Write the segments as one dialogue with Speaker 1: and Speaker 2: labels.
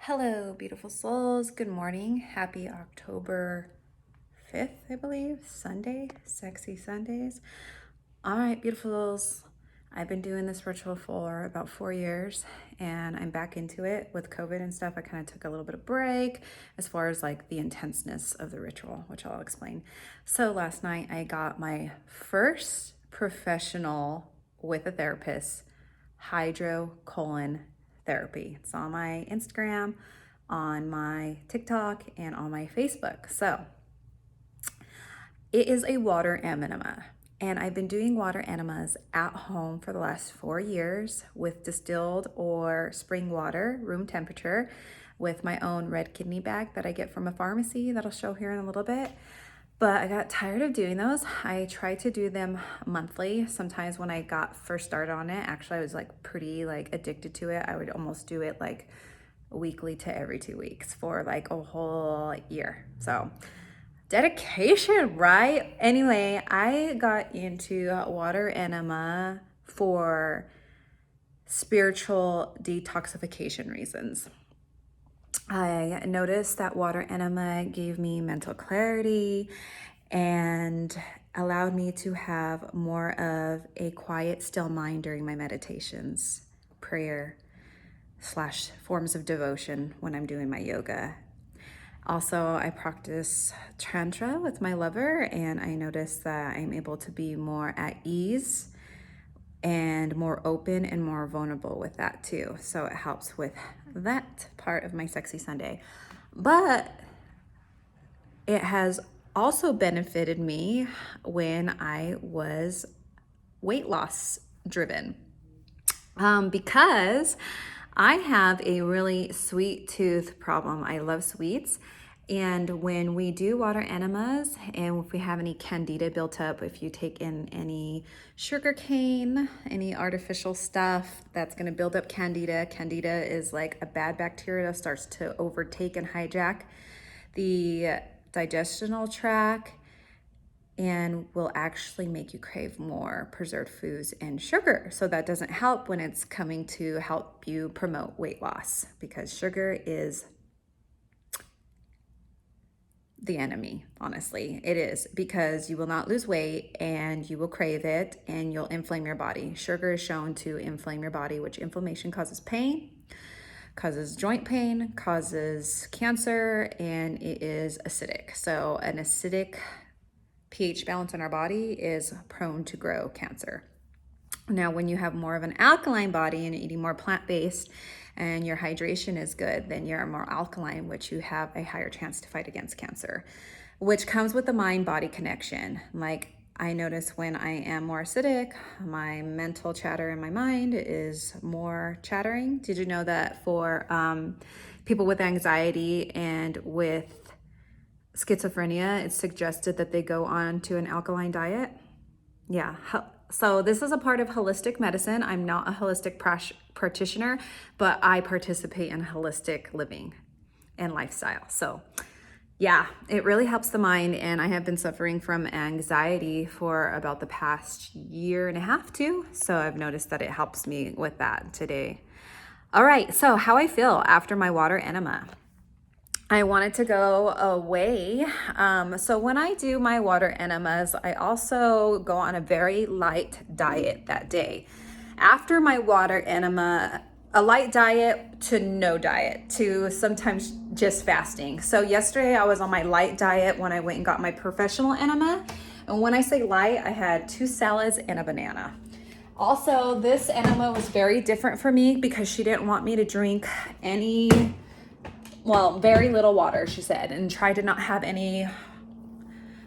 Speaker 1: Hello, beautiful souls. Good morning. Happy October 5th, I believe. Sunday. Sexy Sundays. All right, beautiful souls. I've been doing this ritual for about 4 years and I'm back into it with COVID and stuff. I kind of took a little bit of break as far as like the intenseness of the ritual, which I'll explain. So last night I got my first professional with a therapist hydrocolon therapy. It's on my Instagram, on my TikTok, and on my Facebook. So it is a water enema. And I've been doing water enemas at home for the last 4 years with distilled or spring water, room temperature, with my own red kidney bag that I get from a pharmacy that I'll show here in a little bit. But I got tired of doing those. I tried to do them monthly. Sometimes when I got first started on it, actually I was like pretty like addicted to it. I would almost do it like weekly to every 2 weeks for like a whole year. So dedication, right? Anyway, I got into water enema for spiritual detoxification reasons. I noticed that water enema gave me mental clarity and allowed me to have more of a quiet, still mind during my meditations, prayer slash forms of devotion when I'm doing my yoga. Also, I practice Tantra with my lover, and I noticed that I'm able to be more at ease and more open and more vulnerable with that too. So it helps with that part of my sexy Sunday. But it has also benefited me when I was weight loss driven. Because I have a really sweet tooth problem. I love sweets. And when we do water enemas and if we have any candida built up, if you take in any sugar cane, any artificial stuff, that's going to build up candida. Candida is like a bad bacteria that starts to overtake and hijack the digestional tract and will actually make you crave more preserved foods and sugar. So that doesn't help when it's coming to help you promote weight loss, because sugar is the enemy. Honestly, it is, because you will not lose weight and you will crave it and you'll inflame your body. Sugar is shown to inflame your body, which inflammation causes pain, causes joint pain, causes cancer, and it is acidic. So an acidic pH balance in our body is prone to grow cancer. Now, when you have more of an alkaline body and eating more plant-based and your hydration is good, then you're more alkaline, which you have a higher chance to fight against cancer, which comes with the mind-body connection. Like I notice when I am more acidic, my mental chatter in my mind is more chattering. Did you know that for people with anxiety and with schizophrenia, it's suggested that they go on to an alkaline diet? Yeah. So this is a part of holistic medicine. I'm not a holistic practitioner, but I participate in holistic living and lifestyle. So yeah, it really helps the mind. And I have been suffering from anxiety for about the past year and a half too. So I've noticed that it helps me with that today. All right. So how I feel after my water enema. I wanted to go away. So when I do my water enemas, I also go on a very light diet that day. After my water enema, a light diet to no diet to sometimes just fasting. So yesterday I was on my light diet when I went and got my professional enema. And when I say light, I had 2 salads and a banana. Also, this enema was very different for me because she didn't want me to drink very little water, she said, and try to not have any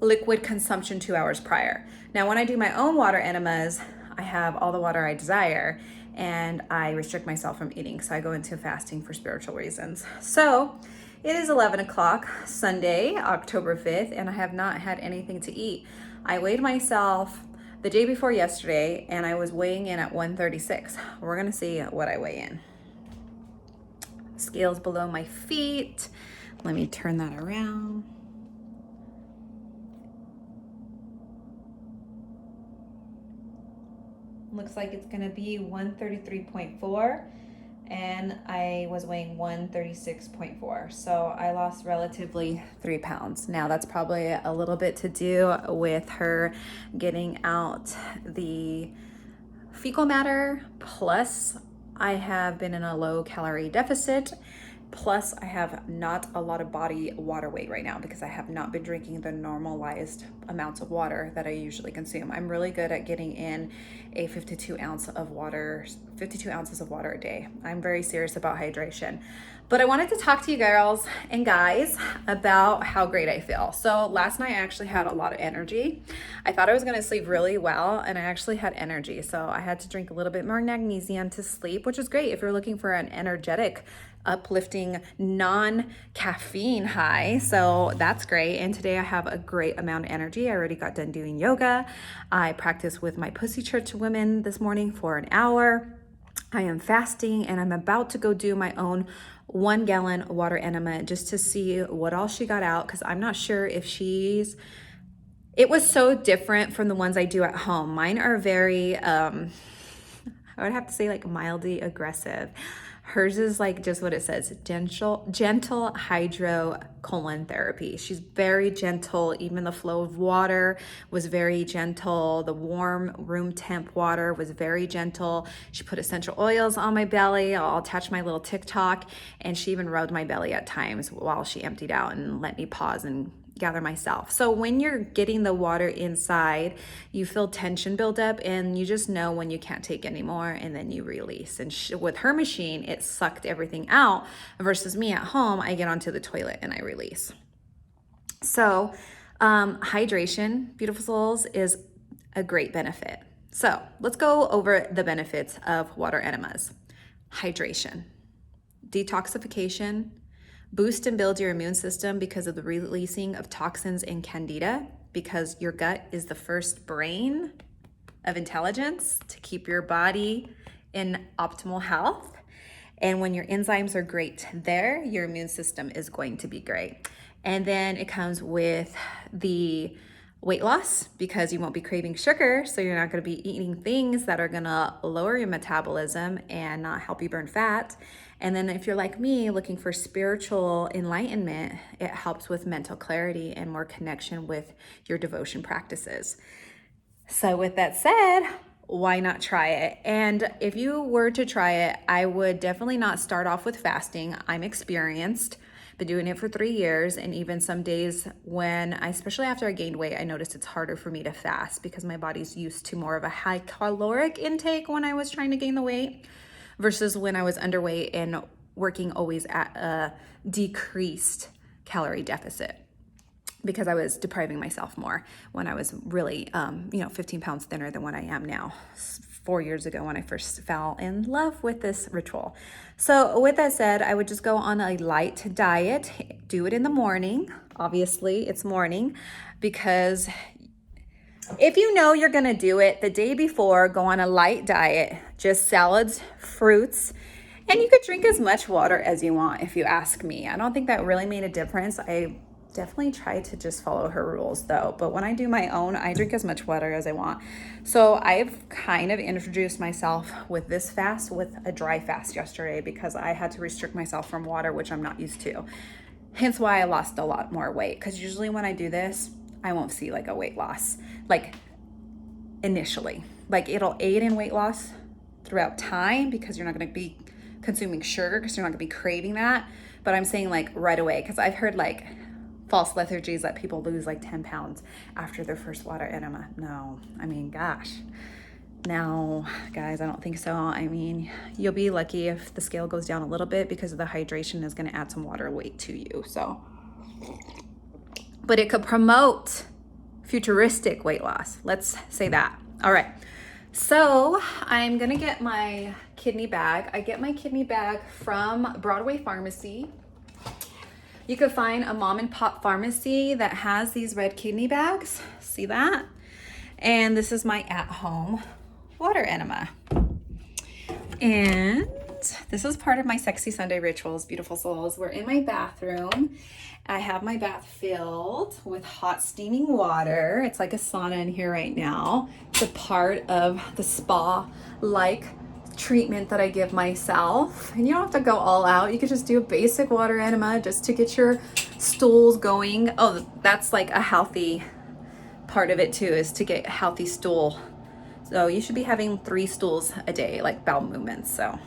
Speaker 1: liquid consumption 2 hours prior. Now, when I do my own water enemas, I have all the water I desire and I restrict myself from eating. So I go into fasting for spiritual reasons. So it is 11 o'clock Sunday, October 5th, and I have not had anything to eat. I weighed myself the day before yesterday and I was weighing in at 136. We're gonna see what I weigh in. Scales below my feet. Let me turn that around. Looks like it's gonna be 133.4. and I was weighing 136.4. So I lost relatively 3 pounds. Now that's probably a little bit to do with her getting out the fecal matter, plus I have been in a low calorie deficit, plus I have not a lot of body water weight right now because I have not been drinking the normalized amounts of water that I usually consume. I'm really good at getting in a 52 ounces of water a day. I'm very serious about hydration. But I wanted to talk to you girls and guys about how great I feel. So last night I actually had a lot of energy. I thought I was gonna sleep really well, and I actually had energy. So I had to drink a little bit more magnesium to sleep, which is great if you're looking for an energetic, uplifting, non-caffeine high. So that's great. And today I have a great amount of energy. I already got done doing yoga. I practiced with my Pussy Church women this morning for an hour. I am fasting, and I'm about to go do my own 1 gallon water enema just to see what all she got out, because I'm not sure if it was so different from the ones I do at home. Mine are very, I would have to say like mildly aggressive. Hers is like just what it says, gentle hydro colon therapy. She's very gentle. Even the flow of water was very gentle. The warm room temp water was very gentle. She put essential oils on my belly. I'll attach my little TikTok, and she even rubbed my belly at times while she emptied out and let me pause and gather myself. So when you're getting the water inside, you feel tension build up, and you just know when you can't take anymore, and then you release. And with her machine, it sucked everything out, versus me at home, I get onto the toilet and I release. So hydration, beautiful souls, is a great benefit. So let's go over the benefits of water enemas. Hydration, detoxification, boost and build your immune system because of the releasing of toxins and candida, because your gut is the first brain of intelligence to keep your body in optimal health. And when your enzymes are great there, your immune system is going to be great. And then it comes with the weight loss, because you won't be craving sugar, so you're not going to be eating things that are going to lower your metabolism and not help you burn fat. And then if you're like me, looking for spiritual enlightenment, it helps with mental clarity and more connection with your devotion practices. So with that said, why not try it? And if you were to try it, I would definitely not start off with fasting. I'm experienced, been doing it for 3 years, and even some days when especially after I gained weight, I noticed it's harder for me to fast because my body's used to more of a high caloric intake when I was trying to gain the weight, versus when I was underweight and working always at a decreased calorie deficit, because I was depriving myself more when I was really, 15 pounds thinner than what I am now, 4 years ago when I first fell in love with this ritual. So with that said, I would just go on a light diet, do it in the morning. Obviously it's morning, because if you know you're gonna do it the day before, go on a light diet, just salads, fruits, and you could drink as much water as you want if you ask me. I don't think that really made a difference. I definitely try to just follow her rules though, but when I do my own, I drink as much water as I want. So I've kind of introduced myself with this fast with a dry fast yesterday, because I had to restrict myself from water, which I'm not used to. Hence why I lost a lot more weight, because usually when I do this, I won't see like a weight loss, like initially. Like it'll aid in weight loss throughout time, because you're not going to be consuming sugar, because you're not going to be craving that. But I'm saying like right away, because I've heard like false lethargies that people lose like 10 pounds after their first water enema. No, I mean, gosh. No, guys, I don't think so. I mean, you'll be lucky if the scale goes down a little bit, because of the hydration is going to add some water weight to you. So, but it could promote futuristic weight loss. Let's say that. All right. So I'm going to get my kidney bag. I get my kidney bag from Broadway Pharmacy. You could find a mom and pop pharmacy that has these red kidney bags. See that? And this is my at-home water enema. And this is part of my Sexy Sunday rituals, beautiful souls. We're in my bathroom. I have my bath filled with hot steaming water. It's like a sauna in here right now. It's a part of the spa-like treatment that I give myself. And you don't have to go all out. You could just do a basic water enema just to get your stools going. Oh, that's like a healthy part of it too, is to get a healthy stool. So you should be having 3 stools a day, like bowel movements. So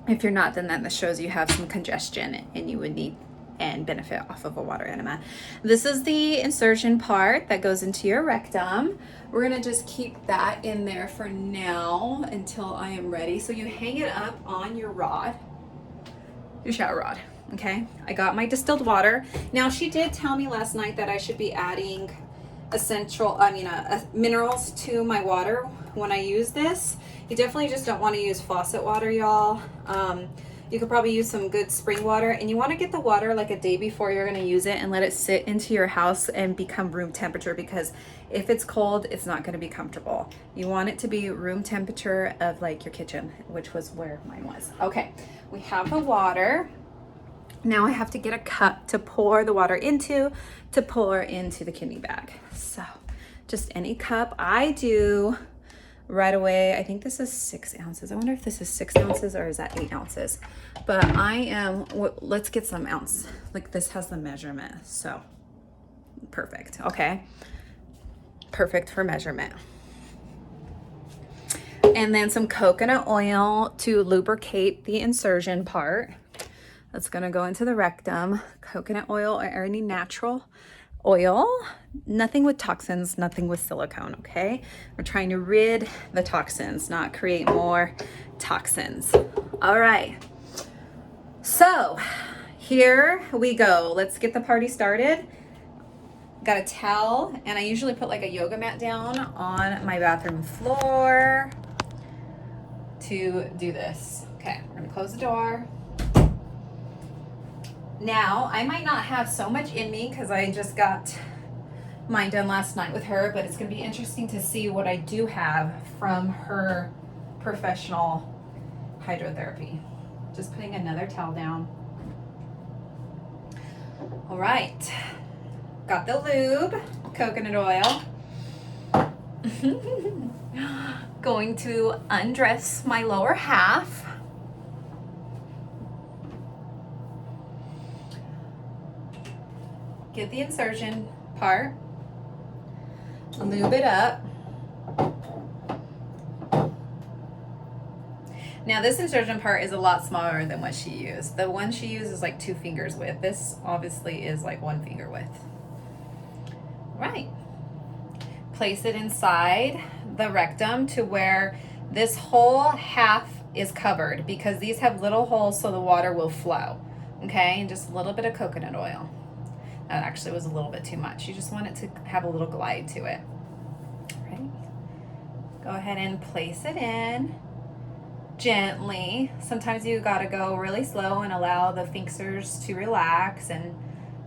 Speaker 1: if you're not, then that shows you have some congestion and you would need and benefit off of a water enema. This is the insertion part that goes into your rectum. We're gonna just keep that in there for now until I am ready. So you hang it up on your rod, your shower rod, okay? I got my distilled water. Now she did tell me last night that I should be adding minerals to my water when I use this. You definitely just don't want to use faucet water, y'all. You could probably use some good spring water, and you want to get the water like a day before you're going to use it and let it sit into your house and become room temperature, because if it's cold, it's not going to be comfortable. You want it to be room temperature of like your kitchen, which was where mine was. Okay, we have the water. Now I have to get a cup to pour the water into, to pour into the kidney bag. So just any cup. I do right away, I think this is 6 ounces. I wonder if this is 6 ounces or is that 8 ounces? But let's get some ounce. Like this has the measurement, so perfect, okay? Perfect for measurement. And then some coconut oil to lubricate the insertion part. That's gonna go into the rectum. Coconut oil or any natural oil, nothing with toxins, nothing with silicone, okay? We're trying to rid the toxins, not create more toxins. All right, so here we go. Let's get the party started. Got a towel, and I usually put like a yoga mat down on my bathroom floor to do this. Okay, we're gonna close the door. Now, I might not have so much in me because I just got mine done last night with her, but it's going to be interesting to see what I do have from her professional hydrotherapy. Just putting another towel down. All right, got the lube, coconut oil. Going to undress my lower half. Get the insertion part, lube it up. Now this insertion part is a lot smaller than what she used. The one she used is like 2 fingers width. This obviously is like 1 finger width. Right. Place it inside the rectum to where this whole half is covered, because these have little holes so the water will flow. Okay, and just a little bit of coconut oil. That actually was a little bit too much. You just want it to have a little glide to it. Right? Go ahead and place it in gently. Sometimes you gotta go really slow and allow the sphincters to relax and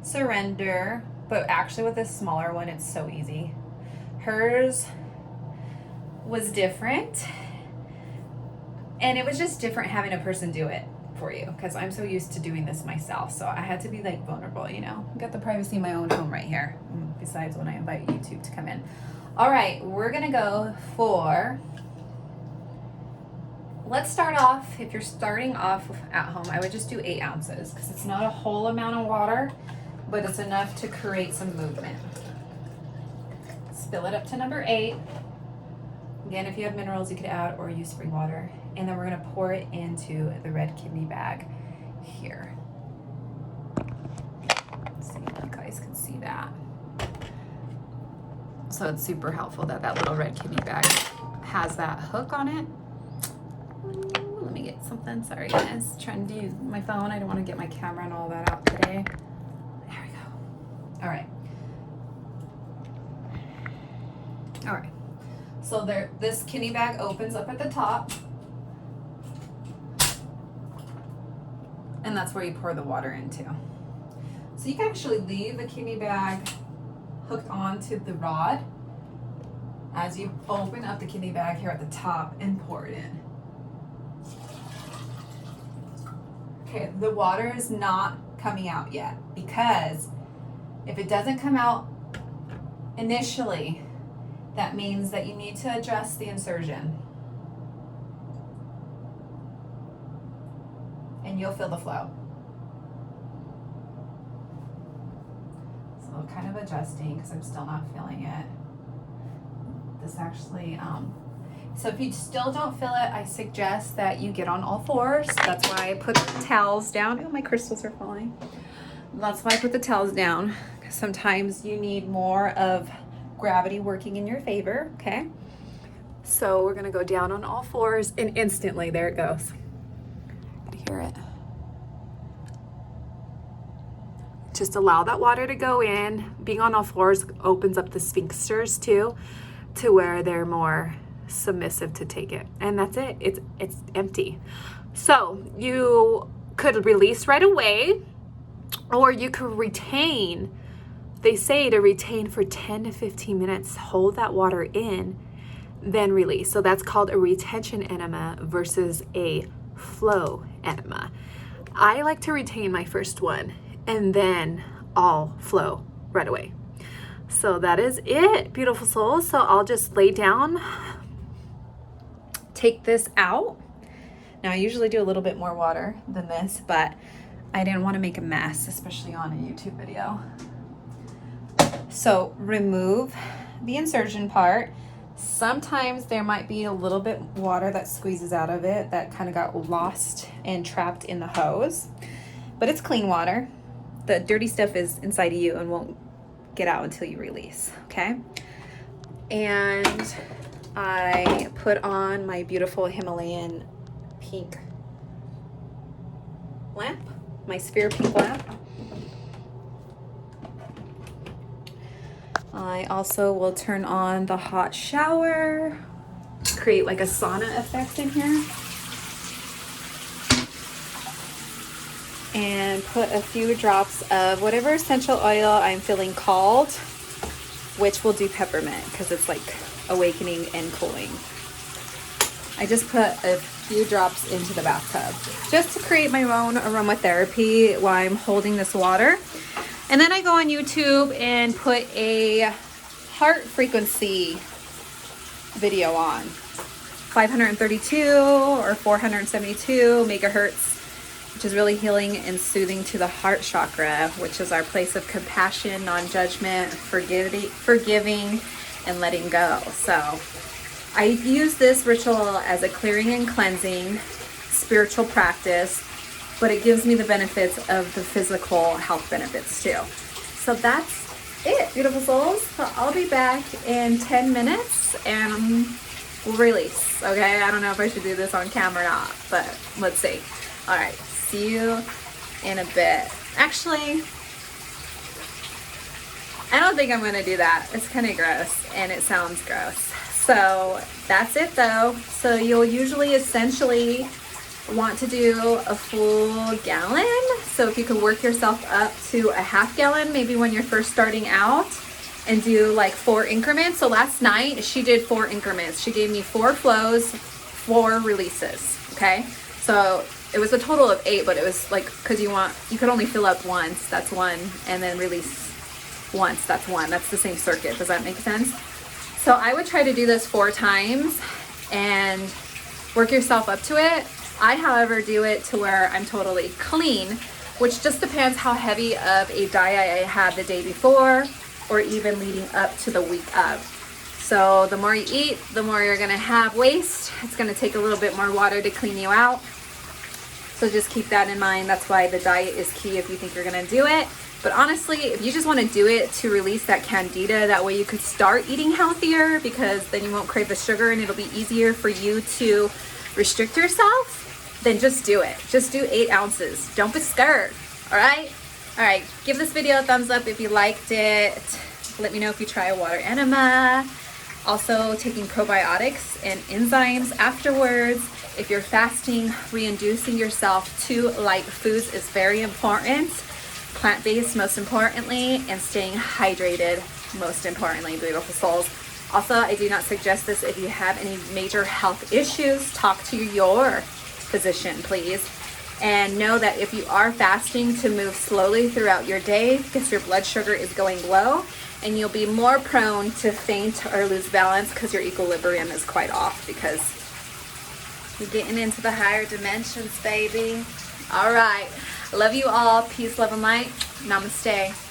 Speaker 1: surrender. But actually with this smaller one, it's so easy. Hers was different. And it was just different having a person do it for you, because I'm so used to doing this myself, so I had to be like vulnerable, you know. Got the privacy in my own home right here, besides when I invite YouTube to come in. All right, we're gonna go for, let's start off, if you're starting off at home, I would just do 8 ounces, because it's not a whole amount of water, but it's enough to create some movement. Spill it up to number 8. Again, if you have minerals, you could add or use spring water. And then we're gonna pour it into the red kidney bag here. Let's see if you guys can see that. So it's super helpful that that little red kidney bag has that hook on it. Ooh, let me get something, sorry guys. Trying to use my phone. I don't wanna get my camera and all that out today. There we go. All right. All right. So there, this kidney bag opens up at the top. And that's where you pour the water into. So you can actually leave the kidney bag hooked onto the rod as you open up the kidney bag here at the top and pour it in. Okay, the water is not coming out yet, because if it doesn't come out initially, that means that you need to adjust the insertion. you'll feel the flow. So kind of adjusting because I'm still not feeling it. This actually, so if you still don't feel it, I suggest that you get on all fours. That's why I put the towels down. Oh, my crystals are falling. That's why I put the towels down. Sometimes you need more of gravity working in your favor, okay? So we're gonna go down on all fours and instantly, there it goes. I can hear it. Just allow that water to go in. Being on all fours opens up the sphincters too, to where they're more submissive to take it. And that's it, it's empty. So you could release right away, or you could retain. They say to retain for 10 to 15 minutes, hold that water in, then release. So that's called a retention enema versus a flow enema. I like to retain my first one and then I'll flow right away. So that is it, beautiful souls. So I'll just lay down, take this out. Now I usually do a little bit more water than this, but I didn't want to make a mess, especially on a YouTube video. So remove the insertion part. Sometimes there might be a little bit water that squeezes out of it that kind of got lost and trapped in the hose, but it's clean water. The dirty stuff is inside of you and won't get out until you release, okay? And I put on my beautiful Himalayan pink lamp, my sphere pink lamp. I also will turn on the hot shower, create like a sauna effect in here. And put a few drops of whatever essential oil I'm feeling called, which will do peppermint because it's like awakening and cooling. I just put a few drops into the bathtub just to create my own aromatherapy while I'm holding this water. And then I go on YouTube and put a heart frequency video on. 532 or 472 megahertz, which is really healing and soothing to the heart chakra, which is our place of compassion, non-judgment, forgiving, and letting go. So I use this ritual as a clearing and cleansing spiritual practice, but it gives me the benefits of the physical health benefits too. So that's it, beautiful souls. So I'll be back in 10 minutes and we'll release, okay? I don't know if I should do this on camera or not, but let's see. All right, see you in a bit. Actually, I don't think I'm gonna do that. It's kind of gross and it sounds gross. So that's it though. So you'll usually essentially want to do a full gallon. So if you could work yourself up to a half gallon, maybe when you're first starting out, and do like 4 increments. So last night she did 4 increments. She gave me 4 flows, 4 releases, okay? So it was a total of 8, but it was like, cause you could only fill up once, that's 1, and then release once, that's 1. That's the same circuit. Does that make sense? So I would try to do this 4 times and work yourself up to it. I, however, do it to where I'm totally clean, which just depends how heavy of a diet I had the day before or even leading up to the week of. So the more you eat, the more you're gonna have waste. It's gonna take a little bit more water to clean you out. So just keep that in mind. That's why the diet is key if you think you're gonna do it. But honestly, if you just wanna do it to release that candida, that way you could start eating healthier, because then you won't crave the sugar and it'll be easier for you to restrict yourself, then just do it. Just do 8 ounces. Don't be scared, all right? All right, give this video a thumbs up if you liked it. Let me know if you try a water enema. Also taking probiotics and enzymes afterwards. If you're fasting, reintroducing yourself to light foods is very important. Plant-based most importantly, and staying hydrated most importantly, beautiful souls. Also, I do not suggest this if you have any major health issues. Talk to your physician, please. And know that if you are fasting, to move slowly throughout your day, because your blood sugar is going low and you'll be more prone to faint or lose balance because your equilibrium is quite off, because you're getting into the higher dimensions, baby. All right. I love you all. Peace, love, and light. Namaste.